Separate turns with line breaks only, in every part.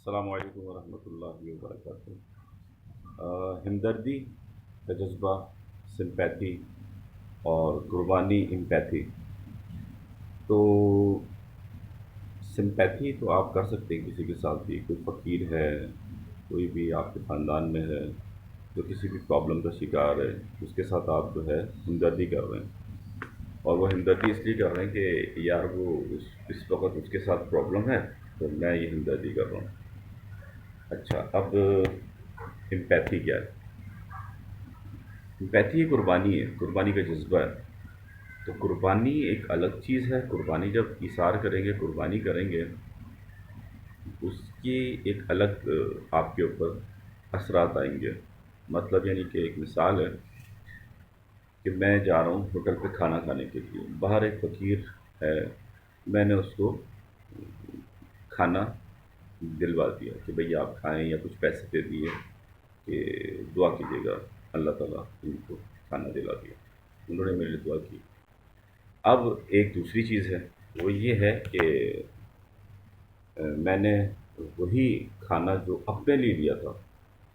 السلام علیکم ورحمۃ اللہ وبرکاتہ۔ ہمدردی کا جذبہ، سمپیتھی اور قربانی امپیتھی۔ تو سمپیتھی تو آپ کر سکتے ہیں کسی کے ساتھ بھی، کوئی فقیر ہے، کوئی بھی آپ کے خاندان میں ہے جو کسی بھی پرابلم کا شکار ہے، اس کے ساتھ آپ جو ہے ہمدردی کر رہے ہیں، اور وہ ہمدردی اس لیے کر رہے ہیں کہ یار وہ اس وقت اس کے ساتھ پرابلم ہے تو میں یہ ہمدردی کر رہا ہوں۔ اچھا، اب امپیتھی کیا ہے؟ امپیتھی قربانی ہے، قربانی کا جذبہ ہے۔ تو قربانی ایک الگ چیز ہے۔ قربانی جب ایثار کریں گے، قربانی کریں گے، اس کی ایک الگ آپ کے اوپر اثرات آئیں گے۔ مطلب یعنی کہ ایک مثال ہے کہ میں جا رہا ہوں ہوٹل پہ کھانا کھانے کے لیے، باہر ایک فقیر ہے، میں نے اس کو کھانا دلوا دیا کہ بھئی آپ کھائیں، یا کچھ پیسے دے دیے کہ دعا کیجیے گا اللہ تعالیٰ ان کو کھانا دلا دیا، انہوں نے میرے لیے دعا کی۔ اب ایک دوسری چیز ہے، وہ یہ ہے کہ میں نے وہی کھانا جو اپنے لیے لیا تھا،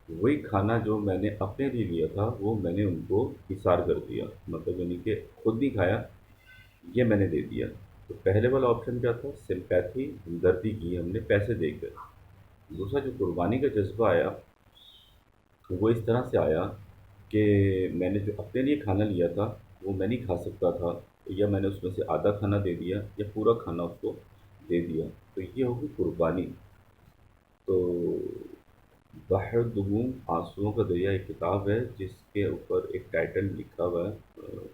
وہی کھانا جو میں نے اپنے لیے لیا تھا وہ میں نے ان کو ایثار کر دیا، مطلب یعنی کہ خود نہیں کھایا، یہ میں نے دے دیا۔ تو پہلے والا آپشن کیا تھا؟ سمپیتھی، ہمدردی کی ہم نے پیسے دے کر۔ دوسرا جو قربانی کا جذبہ آیا، وہ اس طرح سے آیا کہ میں نے جو اپنے لیے کھانا لیا تھا وہ میں نہیں کھا سکتا تھا، یا میں نے اس میں سے آدھا کھانا دے دیا یا پورا کھانا اس کو دے دیا، تو یہ ہوگی قربانی۔ تو بحر دہوم آنسوؤں کا دریا ایک کتاب ہے جس کے اوپر ایک ٹائٹل لکھا ہوا ہے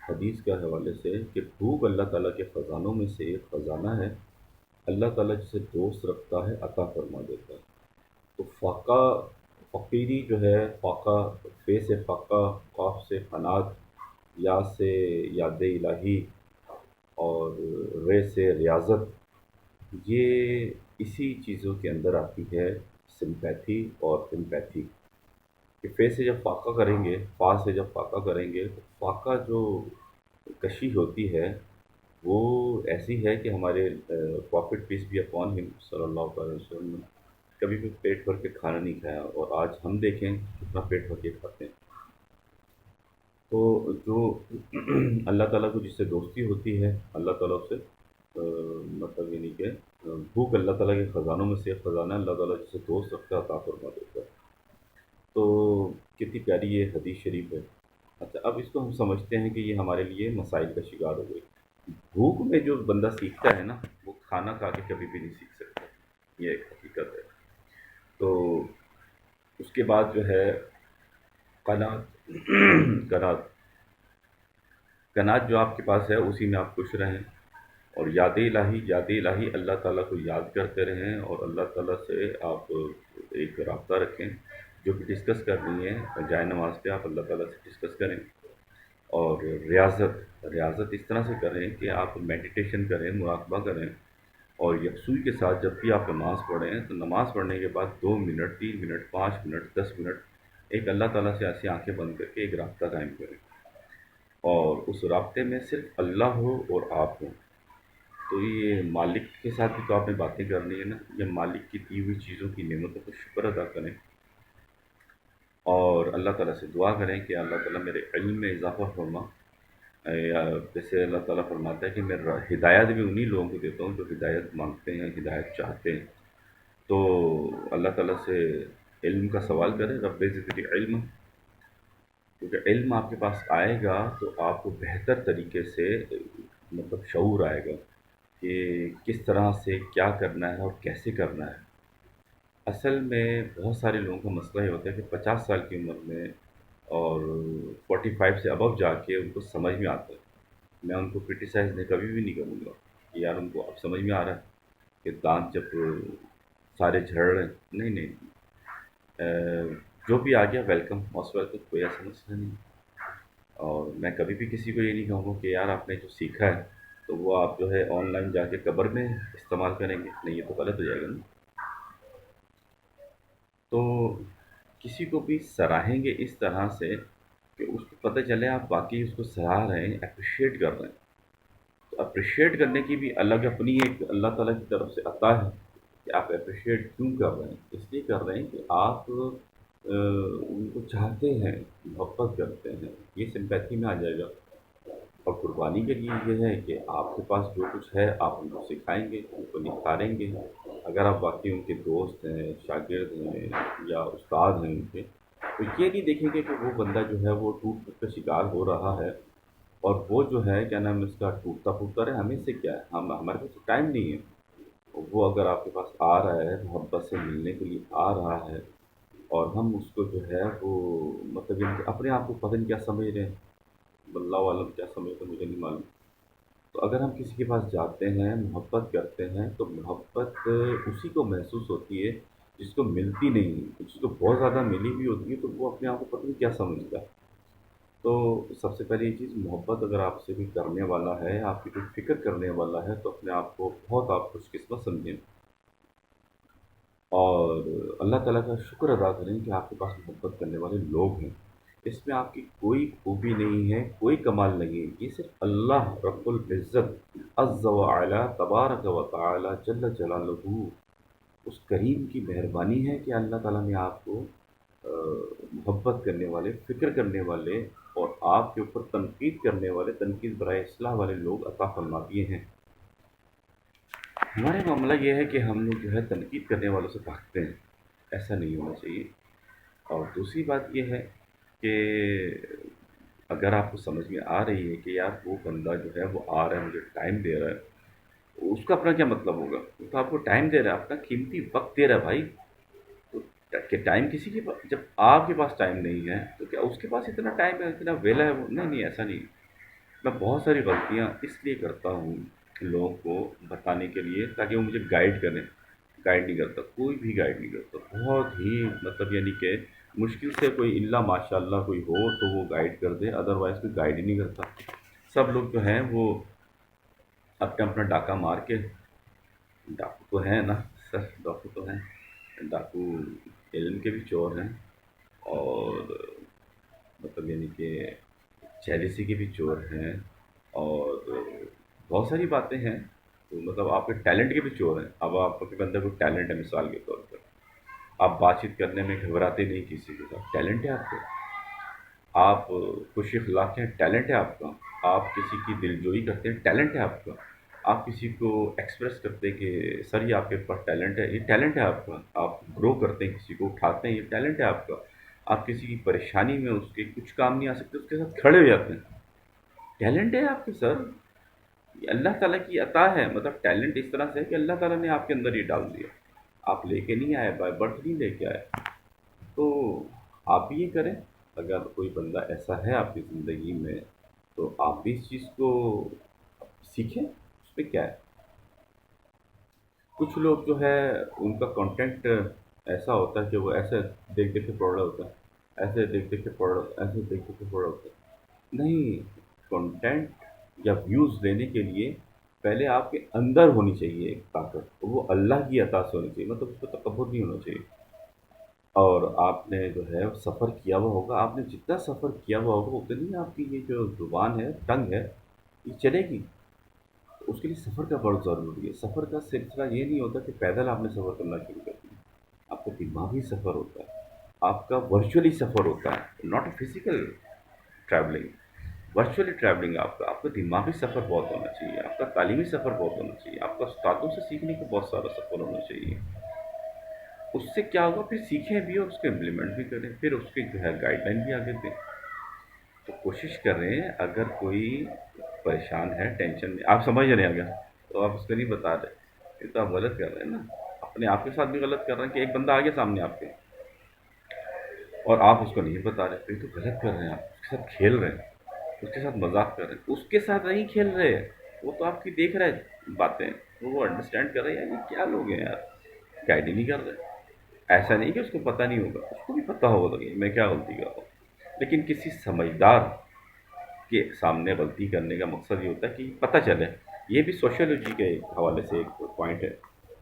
حدیث کے حوالے سے کہ بھوک اللہ تعالیٰ کے خزانوں میں سے ایک خزانہ ہے، اللہ تعالیٰ جسے دوست رکھتا ہے عطا فرما دیتا ہے۔ تو فاقہ، فقیری جو ہے، فاقہ، فے سے فاقہ، قاف سے قنات، یا سے یاد الہی، اور رے سے ریاضت، یہ اسی چیزوں کے اندر آتی ہے سمپیتھی اور امپیتھی۔ کہ فے سے جب فاقہ کریں گے، فا سے جب فاقہ کریں گے، تو فاقہ جو کشی ہوتی ہے وہ ایسی ہے کہ ہمارے پرافٹ پیس بھی اپون ہم صلی اللہ علیہ وسلم نے کبھی بھی پیٹ بھر کے کھانا نہیں کھایا، اور آج ہم دیکھیں کتنا پیٹ بھر کے کھاتے ہیں۔ تو جو اللہ تعالیٰ کو جس سے دوستی ہوتی ہے، اللہ تعالیٰ سے مطلب یعنی کہ بھوک اللہ تعالیٰ کے خزانوں میں سے ایک خزانہ ہے، اللہ تعالیٰ جسے دوست رکھتا ہے عطا فرما دیتا ہے۔ تو کتنی پیاری یہ حدیث شریف ہے۔ اچھا، اب اس کو ہم سمجھتے ہیں کہ یہ ہمارے لیے مسائل کا شکار ہو گئی۔ بھوک میں جو بندہ سیکھتا ہے نا، وہ کھانا کھا کے کبھی بھی نہیں سیکھ سکتا، یہ ایک حقیقت ہے۔ تو اس کے بعد جو ہے قناعت، قناعت، قناعت جو آپ کے پاس ہے اسی میں آپ خوش رہیں، اور یاد الہی، یاد الہی، اللہ تعالیٰ کو یاد کرتے رہیں، اور اللہ تعالیٰ سے آپ ایک رابطہ رکھیں، جو بھی ڈسکس کرنی ہے جائے نماز پہ آپ اللہ تعالیٰ سے ڈسکس کریں۔ اور ریاضت، ریاضت اس طرح سے کریں کہ آپ میڈیٹیشن کریں، مراقبہ کریں، اور یکسوئی کے ساتھ جب بھی آپ نماز پڑھیں تو نماز پڑھنے کے بعد 2 منٹ، 3 منٹ، 5 منٹ، 10 منٹ ایک اللہ تعالیٰ سے ایسی آنکھیں بند کر کے ایک رابطہ قائم کریں، اور اس رابطے میں صرف اللہ ہو اور آپ ہوں۔ تو یہ مالک کے ساتھ بھی تو آپ نے باتیں کرنی ہے نا، یہ مالک کی دی ہوئی چیزوں کی نعمتوں کو شکر ادا کریں، اور اللہ تعالیٰ سے دعا کریں کہ اللہ تعالیٰ میرے علم میں اضافہ فرما۔ یا جیسے اللہ تعالیٰ فرماتا ہے کہ میں ہدایت بھی انہی لوگوں کو دیتا ہوں جو ہدایت مانگتے ہیں، ہدایت چاہتے ہیں۔ تو اللہ تعالیٰ سے علم کا سوال کریں، رب زدنی علم، کیونکہ علم آپ کے پاس آئے گا تو آپ کو بہتر طریقے سے مطلب شعور آئے گا کہ کس طرح سے کیا کرنا ہے اور کیسے کرنا ہے۔ اصل میں بہت سارے لوگوں کا مسئلہ یہ ہوتا ہے کہ 50 سال کی عمر میں اور 45 سے ابو جا کے ان کو سمجھ میں آتا ہے۔ میں ان کو کرٹیسائز نہیں، کبھی بھی نہیں کروں گا کہ یار ان کو اب سمجھ میں آ رہا ہے کہ دانت جب سارے جھڑ رہے ہیں، نہیں نہیں، جو بھی آ گیا ویلکم، موسٹ ویلکم، کوئی ایسا مسئلہ نہیں۔ اور میں کبھی بھی کسی کو یہ نہیں کہوں گا کہ یار آپ نے جو سیکھا ہے تو وہ آپ جو ہے آن لائن جا کے قبر میں استعمال کریں گے، نہیں، یہ تو غلط ہو جائے گا نا۔ تو کسی کو بھی سراہیں گے اس طرح سے کہ اس کو پتہ چلے آپ واقعی اس کو سراہ رہے ہیں، اپریشیٹ کر رہے ہیں۔ تو اپریشیٹ کرنے کی بھی الگ اپنی ایک اللہ تعالیٰ کی طرف سے عطا ہے کہ آپ اپریشیٹ کیوں کر رہے ہیں؟ اس لیے کر رہے ہیں کہ آپ ان کو چاہتے ہیں، محبت کرتے ہیں، یہ سمپیتھی میں آ جائے گا۔ اور قربانی کے لیے یہ ہے کہ آپ کے پاس جو کچھ ہے آپ ان کو سکھائیں گے، ان کو نکھاریں گے۔ اگر آپ واقعی ان کے دوست ہیں، شاگرد ہیں یا استاد ہیں ان کے، تو یہ نہیں دیکھیں گے کہ وہ بندہ جو ہے وہ ٹوٹ پھوٹ کا شکار ہو رہا ہے، اور وہ جو ہے کیا نام ہے اس کا ٹوٹتا پھوٹتا رہے، ہمیں سے کیا ہے، ہمارے پاس ٹائم نہیں ہے۔ وہ اگر آپ کے پاس آ رہا ہے، محبت سے ملنے کے لیے آ رہا ہے، اور ہم اس کو جو ہے وہ مطلب یہ کہ اپنے آپ کو پتہ نہیں کیا سمجھ رہے ہیں، اللہ عالم کیا سمجھتے ہیں، مجھے نہیں معلوم۔ تو اگر ہم کسی کے پاس جاتے ہیں، محبت کرتے ہیں، تو محبت اسی کو محسوس ہوتی ہے جس کو ملتی نہیں ہے۔ جس کو بہت زیادہ ملی ہوئی ہوتی ہے تو وہ اپنے آپ کو پتہ نہیں کیا سمجھتا ہے۔ تو سب سے پہلی چیز، محبت اگر آپ سے بھی کرنے والا ہے، آپ کی کوئی فکر کرنے والا ہے، تو اپنے آپ کو بہت آپ خوش قسمت سمجھیں، اور اللہ تعالیٰ کا شکر ادا کریں کہ آپ کے پاس محبت کرنے والے لوگ ہیں۔ اس میں آپ کی کوئی خوبی نہیں ہے، کوئی کمال نہیں ہے، یہ صرف اللہ رب العزت عز و اعلیٰ تبارک و تعالی جل جلالہ، اس کریم کی مہربانی ہے کہ اللہ تعالیٰ نے آپ کو محبت کرنے والے، فکر کرنے والے، اور آپ کے اوپر تنقید کرنے والے، تنقید برائے اصلاح والے لوگ عطا فرما دیے ہیں۔ ہمارے معاملہ یہ ہے کہ ہم لوگ جو ہے تنقید کرنے والوں سے بھاگتے ہیں، ایسا نہیں ہونا چاہیے۔ اور دوسری بات یہ ہے کہ اگر آپ کو سمجھ میں آ رہی ہے کہ یار وہ بندہ جو ہے وہ آ رہا ہے، مجھے ٹائم دے رہا ہے، اس کا اپنا کیا مطلب ہوگا؟ وہ تو آپ کو ٹائم دے رہا ہے، اپنا قیمتی وقت دے رہا ہے بھائی۔ تو کہ ٹائم کسی کے پاس، جب آپ کے پاس ٹائم نہیں ہے تو کیا اس کے پاس اتنا ٹائم ہے، اتنا ویلا ہے وہ؟ نہیں نہیں، ایسا نہیں۔ میں بہت ساری غلطیاں اس لیے کرتا ہوں لوگوں کو بتانے کے لیے تاکہ وہ مجھے گائیڈ کریں۔ گائیڈ نہیں کرتا، کوئی بھی گائیڈ نہیں کرتا، بہت ہی مطلب یعنی کہ مشکل سے کوئی الا ماشاء اللہ کوئی ہو تو وہ گائیڈ کر دے، ادروائز کوئی گائیڈ ہی نہیں کرتا۔ سب لوگ جو ہیں وہ اپنا اپنا ڈاکہ مار کے، ڈاکو تو ہیں نا سر، ڈاکو تو ہیں، ڈاکو علم کے بھی چور ہیں، اور مطلب یعنی کہ چیلیسی کے بھی چور ہیں، اور بہت ساری باتیں ہیں۔ تو مطلب آپ کے ٹیلنٹ کے بھی چور ہیں۔ اب آپ کے اندر کوئی ٹیلنٹ ہے، مثال کے طور پر آپ بات چیت کرنے میں گھبراتے نہیں کسی کے ساتھ، ٹیلنٹ ہے آپ کو، آپ خوش اخلاق ہیں، ٹیلنٹ ہے آپ کا، آپ کسی کی دل جوئی کرتے ہیں، ٹیلنٹ ہے آپ کا، آپ کسی کو ایکسپریس کرتے ہیں کہ سر یہ آپ کے پاس ٹیلنٹ ہے، یہ ٹیلنٹ ہے آپ کا، آپ گرو کرتے ہیں، کسی کو اٹھاتے ہیں، یہ ٹیلنٹ ہے آپ کا، آپ کسی کی پریشانی میں اس کے کچھ کام نہیں آ سکتے اس کے ساتھ کھڑے ہو جاتے ہیں، ٹیلنٹ ہے آپ کے سر۔ یہ اللہ تعالیٰ کی عطا ہے، مطلب ٹیلنٹ اس طرح سے ہے کہ اللہ تعالیٰ نے آپ کے اندر یہ ڈال دیا، آپ لے کے نہیں آئے، بائی برتھ نہیں لے کے آئے۔ تو آپ بھی یہ کریں، اگر کوئی بندہ ایسا ہے آپ کی زندگی میں تو آپ بھی اس چیز کو سیکھیں، اس پہ کیا ہے۔ کچھ لوگ جو ہے ان کا کنٹینٹ ایسا ہوتا ہے کہ وہ ایسے دیکھ دیکھ کے پڑھ رہا ہوتا ہے، ایسے دیکھ دیکھ کے پڑھ رہا، ایسے دیکھ دیکھ کے پڑھ رہا ہوتا ہے۔ نہیں، کنٹینٹ یا ویوز لینے کے لیے پہلے آپ کے اندر ہونی چاہیے ایک طاقت، وہ اللہ کی عطا سے ہونی چاہیے، مطلب اس پہ تکبر نہیں ہونا چاہیے۔ اور آپ نے جو ہے سفر کیا ہوا ہوگا، آپ نے جتنا سفر کیا ہوا ہوگا اتنی آپ کی یہ جو زبان ہے، ٹنگ ہے، یہ چلے گی۔ تو اس کے لیے سفر کا بہت ضروری ہے۔ سفر کا سلسلہ یہ نہیں ہوتا کہ پیدل آپ نے سفر کرنا شروع کر دیا، آپ کا دماغی سفر ہوتا ہے، آپ کا ورچولی سفر ہوتا ہے، not a physical travelling, virtually travelling آپ کا دماغی سفر بہت ہونا چاہیے، آپ کا تعلیمی سفر بہت ہونا چاہیے، آپ کا استادوں سے سیکھنے کا بہت سارا سفر ہونا چاہیے۔ اس سے کیا ہوگا، پھر سیکھیں بھی اور اس کو امپلیمنٹ بھی کریں، پھر اس کی جو ہے گائیڈ لائن بھی آگے دیں۔ تو کوشش کریں، اگر کوئی پریشان ہے، ٹینشن میں، آپ سمجھ رہے ہیں اگر، تو آپ اس کو نہیں بتا رہے، یہ تو آپ غلط کر رہے ہیں نا، اپنے آپ کے ساتھ بھی غلط کر رہے ہیں کہ ایک بندہ آ گیا سامنے آپ کے اور آپ اس کو نہیں بتا رہے، تو یہ تو غلط کر رہے ہیں، آپ اس کے ساتھ کھیل رہے ہیں، اس کے ساتھ مذاق کر رہے ہیں، اس کے ساتھ نہیں کھیل رہے، وہ تو آپ کی دیکھ رہے ہیں باتیں، وہ انڈرسٹینڈ کر رہے ہیں، یہ کیا لوگ ہیں یار، گائیڈ ہی نہیں کر رہے۔ ایسا نہیں کہ اس کو پتہ نہیں ہوگا، اس کو بھی پتہ ہوگا کہ میں کیا غلطی کر رہا ہوں، لیکن کسی سمجھدار کے سامنے غلطی کرنے کا مقصد یہ ہوتا ہے کہ پتہ چلے۔ یہ بھی سوشیولوجی کے حوالے سے ایک پوائنٹ ہے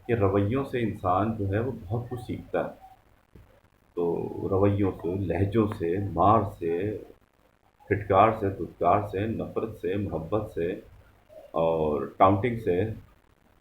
کہ رویوں سے انسان جو ہے وہ بہت کچھ سیکھتا ہے۔ تو رویوں سے، لہجوں سے، مار سے، پھٹکار سے، دھتکار سے، نفرت سے، محبت سے، اور ٹاؤنٹنگ سے،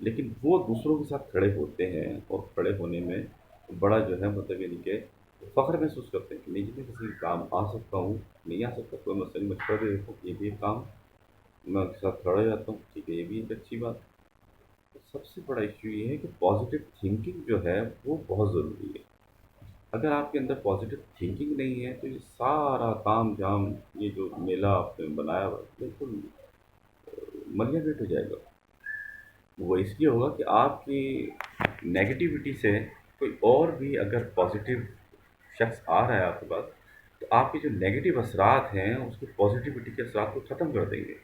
لیکن وہ دوسروں کے ساتھ کھڑے ہوتے ہیں اور کھڑے ہونے میں بڑا جو ہے مطلب یعنی کہ فخر محسوس کرتے ہیں کہ نہیں جی میں کسی کام آ سکتا ہوں، نہیں آ سکتا کوئی مسئلہ نہیں، میں کر دیتا ہوں، یہ بھی ایک کام میں اس کے ساتھ کھڑا ہو جاتا ہوں، ٹھیک ہے یہ بھی ایک اچھی بات ہے۔ تو سب سے بڑا ایشو یہ ہے کہ پازیٹیو تھنکنگ جو ہے وہ بہت ضروری ہے۔ اگر آپ کے اندر پازیٹیو تھنکنگ نہیں ہے تو یہ سارا تام جام، یہ جو میلہ آپ نے بنایا ہوا ہے بالکل ملیا میٹ ہو جائے گا۔ وہ اس لیے ہوگا کہ آپ کی نیگیٹیوٹی سے کوئی اور بھی اگر پازیٹیو شخص آ رہا ہے آپ کے پاس، تو آپ کے جو نیگیٹو اثرات ہیں اس کی پازیٹیوٹی کے اثرات کو ختم کر دیں گے۔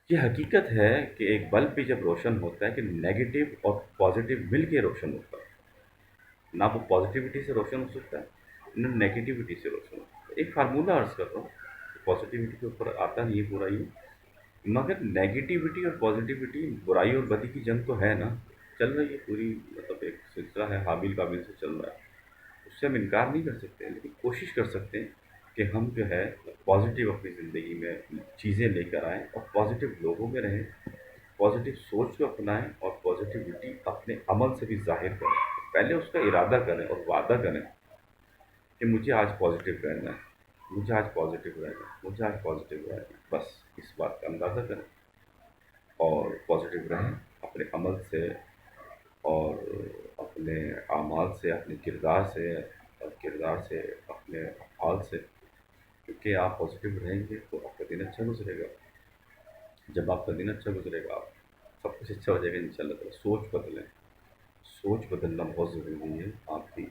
یہ حقیقت ہے کہ ایک بلب بھی جب روشن ہوتا ہے کہ نیگیٹو اور پازیٹیو مل کے روشن ہوتا ہے، نہ وہ پازیٹیوٹی سے روشن ہو سکتا ہے نہ نیگیٹیوٹی سے روشن ہو سکتا ہے۔ ایک فارمولہ عرض کر رہا ہوں، پازیٹیوٹی کے اوپر آتا نہیں ہے پورا یہ، مگر نیگیٹیوٹی اور پازیٹیوٹی، برائی اور بدی کی جنگ تو ہے نا، چل رہی ہے پوری، مطلب ایک سلسلہ ہے حابیل کابل سے چل رہا ہے، اس سے ہم انکار نہیں کر سکتے، لیکن کوشش کر سکتے ہیں کہ ہم جو ہے پازیٹیو اپنی زندگی میں چیزیں لے کر آئیں اور پازیٹیو لوگوں میں رہیں، پازیٹیو سوچ کو اپنائیں اور پازیٹیوٹی اپنے عمل سے بھی ظاہر کریں۔ پہلے اس کا ارادہ کریں اور وعدہ کریں کہ مجھے آج پازیٹیو رہنا ہے، مجھے آج پازیٹیو رہنا ہے، مجھے آج پازیٹیو رہنا ہے، بس اس بات کا اندازہ کریں اور پازیٹیو رہیں اپنے عمل سے اور اپنے اعمال سے، اپنے کردار سے، اور کردار سے اپنے افعال سے، کیونکہ آپ پازیٹیو رہیں گے تو آپ کا دن اچھا گزرے گا۔ جب آپ کا دن اچھا گزرے گا آپ سب کچھ اچھا ہو جائے گا ان شاء اللہ تعالیٰ۔ سوچ بدلیں، سوچ بدلنا بہت ضروری ہے آپ کی۔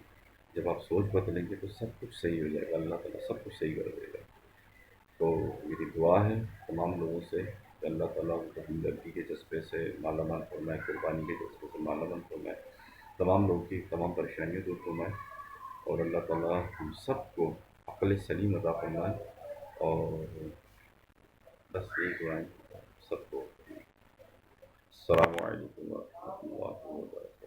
جب آپ سوچ بدلیں گے تو سب کچھ صحیح ہو جائے گا، اللہ تعالیٰ سب کچھ صحیح کر دے گا۔ تو میری دعا ہے تمام لوگوں سے کہ اللہ تعالیٰ ان کو ہمدردی کے جذبے سے مالا مال فرمائے، قربانی کے جذبے سے مالا مال فرمائے، تمام لوگوں کی تمام پریشانیاں دور فرمائے، اور اللہ تعالیٰ ہم سب کو عقل سلیم عطا فرمائے، اور بس یہی دعائیں سب کو۔ السلام علیکم ورحمۃ اللہ وبرکاتہ۔